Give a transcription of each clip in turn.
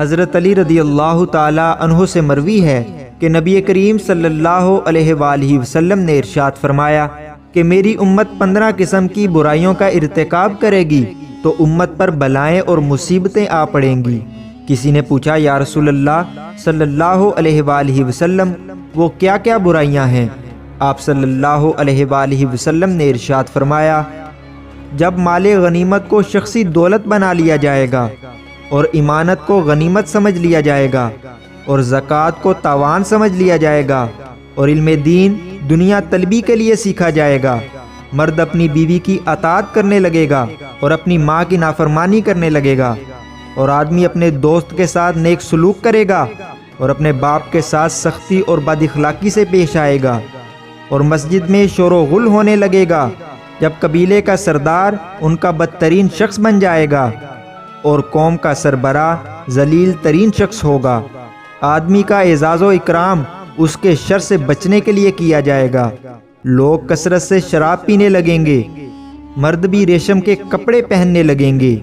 حضرت علی رضی اللہ تعالی عنہ سے مروی ہے کہ نبی کریم صلی اللہ علیہ وآلہ وسلم نے ارشاد فرمایا کہ میری امت 15 قسم کی برائیوں کا ارتکاب کرے گی تو امت پر بلائیں اور مصیبتیں آ پڑیں گی۔ کسی نے پوچھا یا رسول اللہ صلی اللہ علیہ وآلہ وسلم وہ کیا کیا برائیاں ہیں؟ آپ صلی اللہ علیہ وآلہ وسلم نے ارشاد فرمایا جب مال غنیمت کو شخصی دولت بنا لیا جائے گا اور امانت کو غنیمت سمجھ لیا جائے گا اور زکوٰۃ کو تاوان سمجھ لیا جائے گا اور علم دین دنیا طلبی کے لیے سیکھا جائے گا، مرد اپنی بیوی کی اطاعت کرنے لگے گا اور اپنی ماں کی نافرمانی کرنے لگے گا، اور آدمی اپنے دوست کے ساتھ نیک سلوک کرے گا اور اپنے باپ کے ساتھ سختی اور بد اخلاقی سے پیش آئے گا، اور مسجد میں شور و غل ہونے لگے گا جب قبیلے کا سردار ان کا بدترین شخص بن جائے گا اور قوم کا سربراہ ذلیل ترین شخص ہوگا۔ آدمی کا اعزاز و اکرام اس کے شر سے بچنے کے لیے کیا جائے گا۔ لوگ کثرت سے شراب پینے لگیں گے، مرد بھی ریشم کے کپڑے پہننے لگیں گے،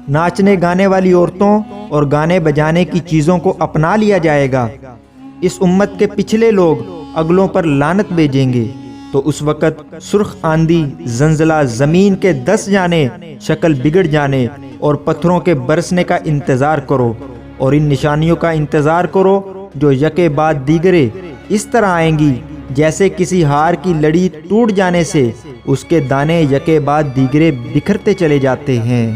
ناچنے گانے والی عورتوں اور گانے بجانے کی چیزوں کو اپنا لیا جائے گا۔ اس امت کے پچھلے لوگ اگلوں پر لعنت بھیجیں گے تو اس وقت سرخ آندھی، زلزلہ، زمین کے دس جانے، شکل بگڑ جانے اور پتھروں کے برسنے کا انتظار کرو، اور ان نشانیوں کا انتظار کرو جو یکے بعد دیگرے اس طرح آئیں گی جیسے کسی ہار کی لڑی ٹوٹ جانے سے اس کے دانے یکے بعد دیگرے بکھرتے چلے جاتے ہیں۔